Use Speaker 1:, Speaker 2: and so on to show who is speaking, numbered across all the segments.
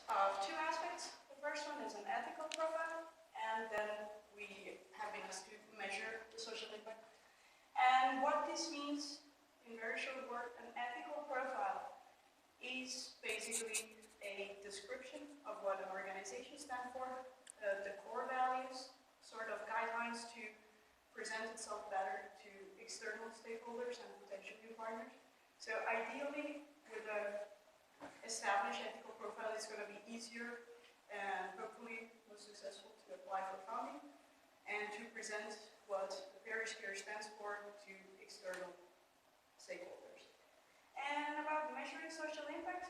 Speaker 1: of two aspects. The first one is an ethical profile, and then we have been asked to measure the social impact. And what this means, in very short word, an ethical profile is basically a description of what an organization stands for, the core values, sort of guidelines to present itself better to external stakeholders and potential new partners. So ideally, with an established ethical profile, it's going to be easier and hopefully more successful to apply for funding and to present what the parish care stands for to external stakeholders. And about measuring social impact,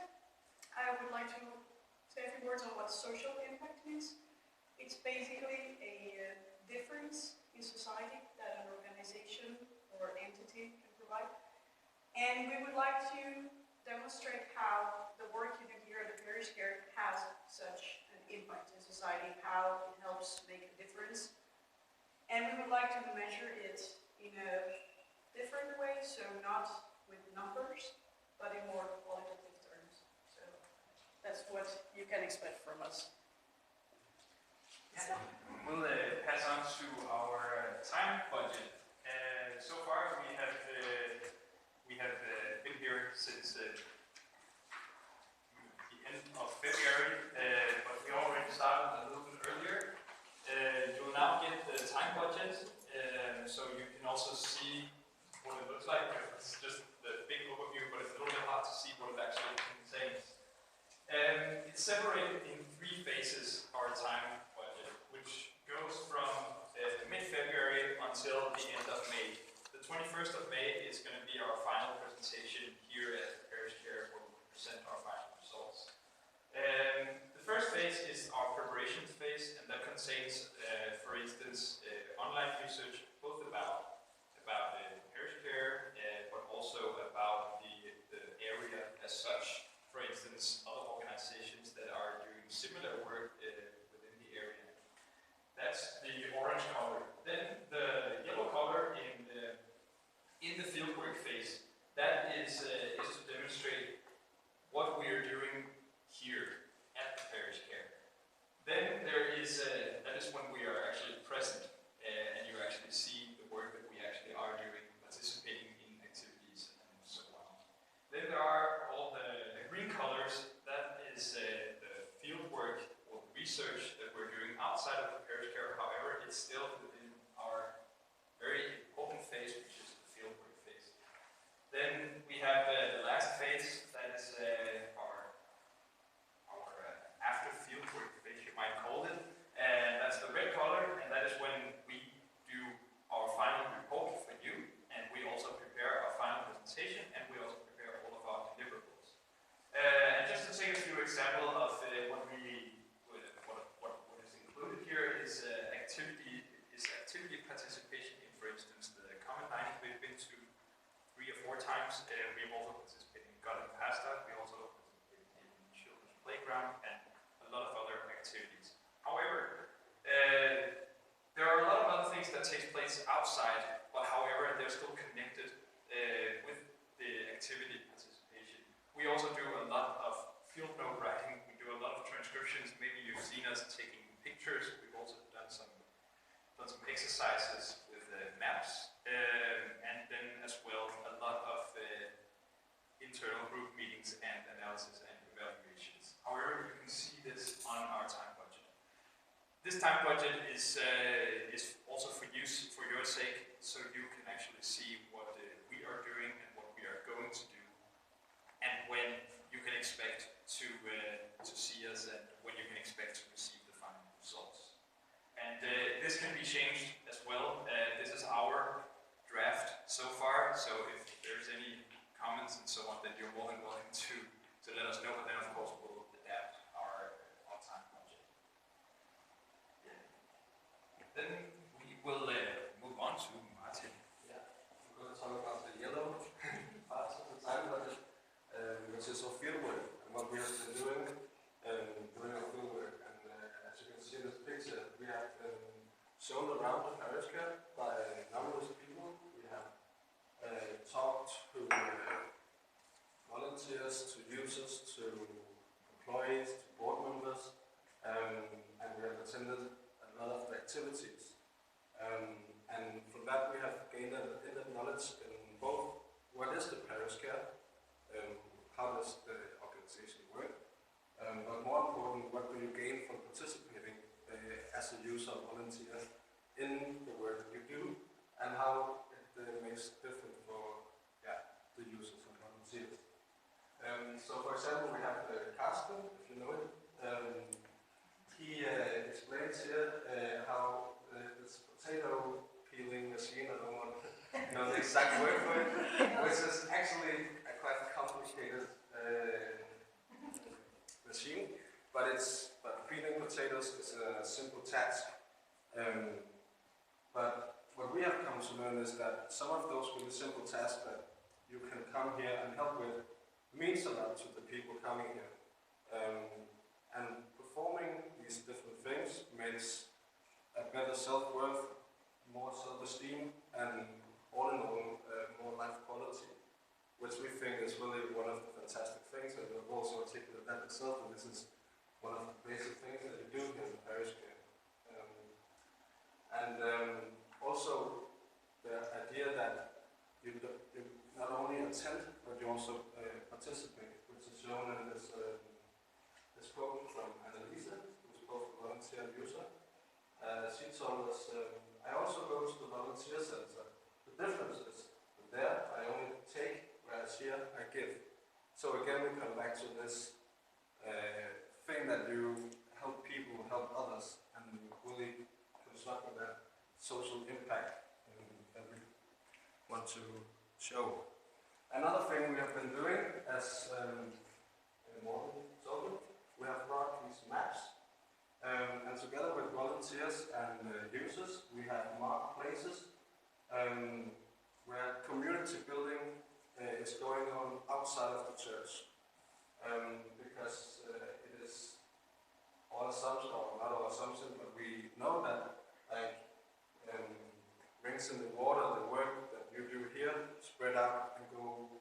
Speaker 1: I would like to say a few words on what social impact means. It's basically a difference in society that an organization or entity can provide. And we would like to demonstrate how the work you do here at the parish care has such an impact in society, how it helps make a difference. And we would like to measure it in a different way, so not with numbers, but in more qualitative terms. So that's what you can expect from us.
Speaker 2: Yeah. We'll pass on to our time budget. So far we have been here since the end of February, but we already started a little bit earlier. You will now get the time budget, so you can also see what it looks like. It's just the big overview, but it's a little bit hard to see what it actually contains. It's separated in three phases, our time budget, which goes from mid-February until the end of May. The 21st of May is going to be our final presentation here at the parish care, where we present our final results. The first phase is our preparations phase, and that contains, for instance, online research, both about parish care, but also about the area as such. For instance, other organizations that are doing similar work within the area. That's the orange color. Then the yellow color in the fieldwork phase. That is to demonstrate what we are doing here at the parish care. Then there is that is when we are actually present, and you actually see the work that we actually are doing, participating in activities and so on. Then there are all the green colors. That is the field work or research that we're doing outside of the parish care. However, it's still within our very important phase, which is the field work phase. Then we have the last phase. That is our after field work phase, you might call it. And that's the red color, and that is when we do our final report for you, and we also prepare our final presentation, and we also prepare all of our deliverables. And just to take a few examples of what is included here is activity participation in, for instance, the common dining we've been to 3 or 4 times. We have also participated in God and Pasta. We also participated in Children's Playground and a lot of other activities. However, there are a lot of other things that take place outside, but however, they're still connected with the activity participation. We also do a lot of field note writing. We do a lot of transcriptions. Maybe you've seen us taking pictures. We've also done some exercises with maps, and then as well a lot of internal group meetings and analysis and evaluations. However, you can see this on our time budget. This time budget is also for use for your sake, so you can actually see what we are doing and what we are going to do, and when you can expect to see us and when you can expect to receive the final results. And this can be changed as well. This is our draft so far, so if there's any comments and so on, then you're more than welcome to let us know, but then of course we'll adapt our time budget. Yeah. Then we will move on to Martin.
Speaker 3: Yeah, we're going to talk about the yellow parts of the time budget, which is our field work and what we have been doing during our field work. And as you can see in this picture, we have shown around the parish care by numerous people. We have talked to volunteers, to users, to employees, to board members. activities. And from that we have gained in-depth knowledge in both what is the parish care, how does the organization work, but more important, what do you gain from participating as a user or volunteer in the work you do, and how it makes it different for the users and volunteers. So for example, we have Carsten, if you know him. He explains here how this potato peeling machine, I don't want to know the exact word for it, which is actually a quite complicated machine, but peeling potatoes is a simple task. But what we have come to learn is that some of those really simple tasks that you can come here and help with means a lot to the people coming here. And performing these different things makes a better self-worth, more self-esteem, and all in all, more life quality, which we think is really one of the fantastic things, and we've also articulated that itself, and this is one of the basic things that you do here in the parish care. Also the idea that you not only attend, but you also participate, which is shown in this quote from Annalisa, who's both a volunteer and user. She told us, I also go to the volunteer center. The difference is, there I only take, whereas here I give. So again, we come back to this thing that you help people, help others, and really construct that social impact that we want to show. Another thing we have been doing as we have brought these maps, and together with volunteers and users, we have marked places where community building is going on outside of the church, because it is all assumption, or not all assumption, but we know that rings in the water, the work that you do here, spread out and go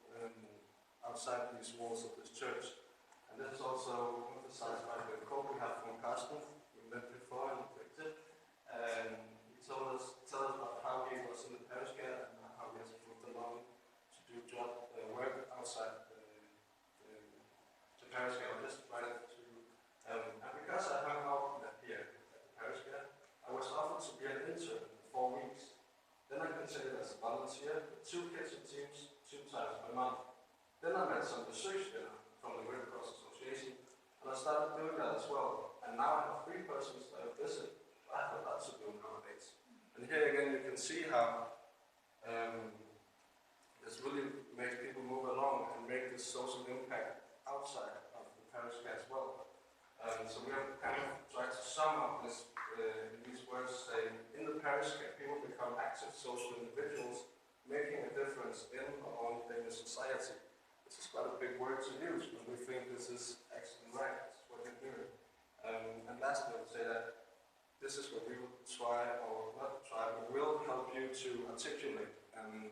Speaker 3: outside these walls of this church. And this is also emphasized by the quote we have from Carsten, we met before and picked it. He told us about how he was in the parish care and how he has moved along to do work outside the parish care. I'll just write it to you. And because I hung out here at the parish care, I was offered to be an intern for 4 weeks. Then I continued as a volunteer with 2 kitchen teams 2 times per month. Then I met some research dinner from the Red Cross Association, and I started doing that as well. And now I have 3 persons that I visit. I have lots to do nowadays. And here again you can see how this really makes people move along and make this social impact outside of the parish care as well. So we have kind of tried to sum up this in these words, saying in the parish care people become active social individuals making a difference in or on Danish society. This is quite a big word to use, but we think this is actually right. This is what we're doing. And lastly, I would say that this is what we will try, or not try, but will help you to articulate and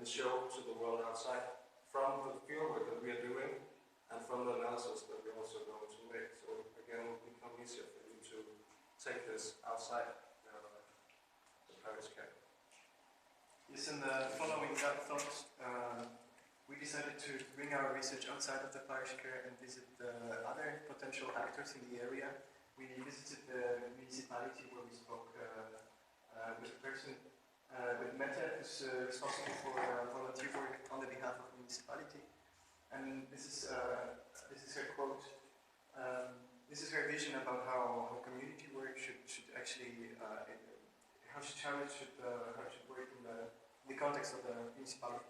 Speaker 3: show to the world outside from the fieldwork that we are doing and from the analysis that we're also going to make. So again, it will become easier for you to take this outside the parish care.
Speaker 4: Yes, and following that thought, we decided to bring our research outside of the parish care and visit other potential actors in the area. We visited the municipality where we spoke with a person, with Mette, who's responsible for volunteer work on the behalf of the municipality. And this is her quote. This is her vision about how community work should actually, how it should work in the context of the municipality.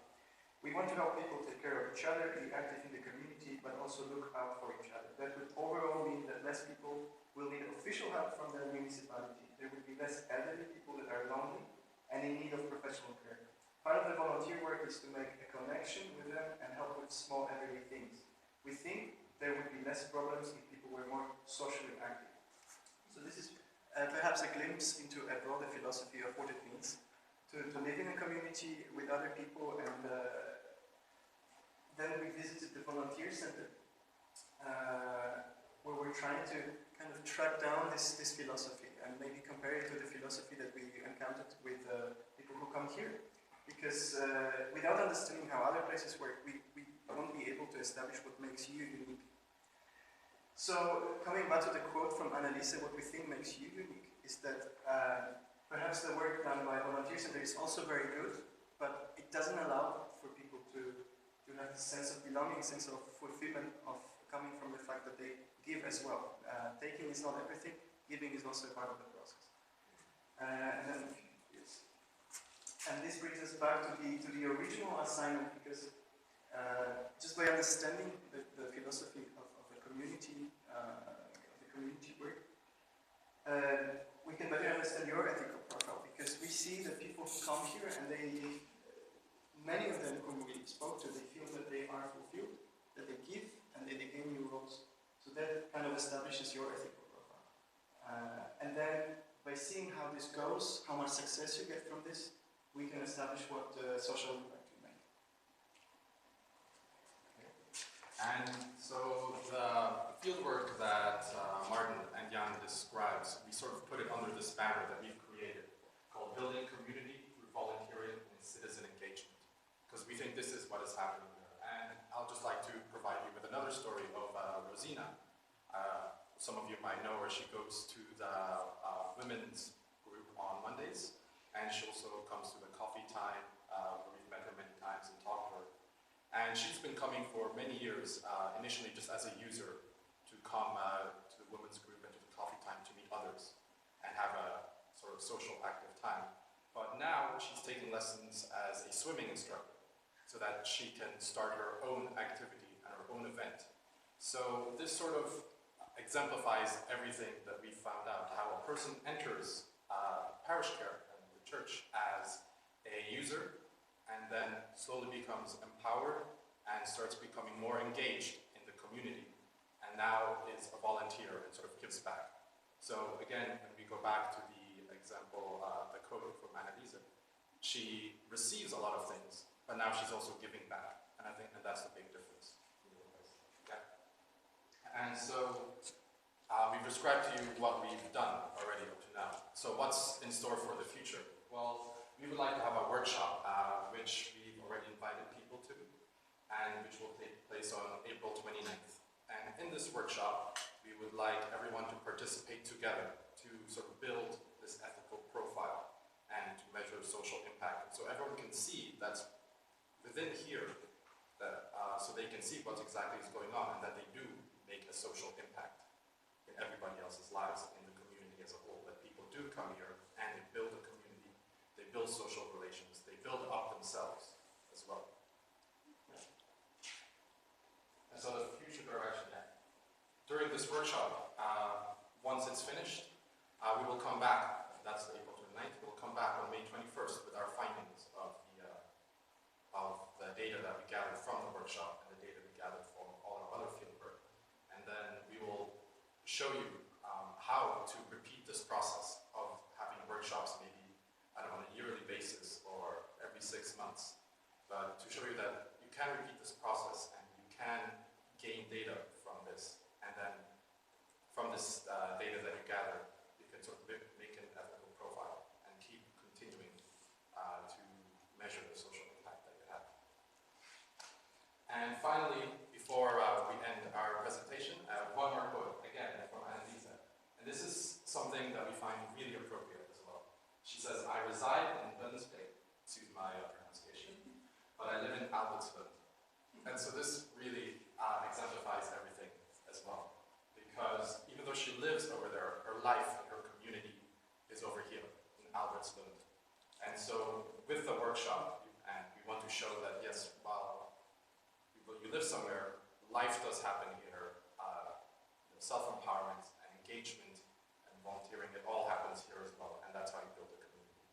Speaker 4: We want to help people take care of each other, be active in the community, but also look out for each other. That would overall mean that less people will need official help from the municipality. There will be less elderly people that are lonely and in need of professional care. Part of the volunteer work is to make a connection with them and help with small everyday things. We think there would be less problems if people were more socially active. So this is perhaps a glimpse into a broader philosophy of what it means to live in a community with other people. And then we visited the volunteer center where we're trying to kind of track down this philosophy. And maybe compare it to the philosophy that we encountered with people who come here. Because without understanding how other places work, we won't be able to establish what makes you unique. So, coming back to the quote from Annalise, what we think makes you unique is that perhaps the work done by volunteer center is also very good, but it doesn't allow for people to have a sense of belonging, sense of fulfillment of coming from the fact that they give as well. Taking is not everything, giving is also part of the process. And this brings us back to the original assignment, because just by understanding the philosophy of the community work, we can better understand your ethical profile, because we see that people who come here and many of them whom we spoke to, they feel that they are fulfilled, that they give, and they gain new roles. So that kind of establishes your ethical profile. And then by seeing how this goes, how much success you get from this, we can establish what social impact you make.
Speaker 5: And so the fieldwork that Martin and Jan describes, we sort of put it under this banner that we've created called Building Community Through Volunteering and Citizen Engagement, because we think this is what is happening there. And I'll just like to provide you with another story of Rosina. Some of you might know her. She goes to the women's group on Mondays, and she also comes to the coffee time, where we've met her many times and talked to her. And she's been coming for many years, initially just as a user, to come to the women's group and to the coffee time to meet others and have a sort of social active time. But now she's taking lessons as a swimming instructor so that she can start her own activity and her own event. So this sort of exemplifies everything that we found out, how a person enters parish care and the church as a user, and then slowly becomes empowered and starts becoming more engaged in the community, and now is a volunteer and sort of gives back. So again, when we go back to the example, the quote from Annalise, she receives a lot of things, but now she's also giving back, and I think that that's the big difference. Yeah. And so we've described to you what we've done already up to now. So what's in store for the future? Well, we would like to have a workshop, which we've already invited people to, and which will take place on April 29th. And in this workshop, we would like everyone to participate together to sort of build this ethical profile and to measure social impact. So everyone can see that's within here, that, so they can see what exactly is going on and that they do make a social impact in everybody else's lives, in the community as a whole. That people do come here and they build a community, they build social relations, they build up themselves as well. And so the future direction, during this workshop, once it's finished, we will come back, that's April 29th, we'll come back on May 21st with our findings of the data that we gathered from the workshop and the data we gathered from all our other fieldwork. And then we will show you how to repeat this process of having workshops maybe, I don't know, on a yearly basis or every 6 months. But to show you that you can repeat this process and you can gain data from this. And then from this data that you gather, you can sort of make an ethical profile and keep continuing to measure the social impact that you have. And finally, before we end our presentation, one more quote, again, from Annalise. And this is something that we find really appropriate as well. She says, I reside in Menighedspleje, excuse my pronunciation, but I live in Albertslund. And so this really exemplifies everything as well. Because even though she lives over there, her life and her community is over here in Albertslund. And so with the workshop, and we want to show that yes, while you live somewhere, life does happen here. Self-empowerment and engagement and volunteering, it all happens here as well. And that's how you build a community.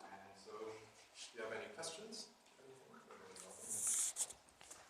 Speaker 5: And so, do you have any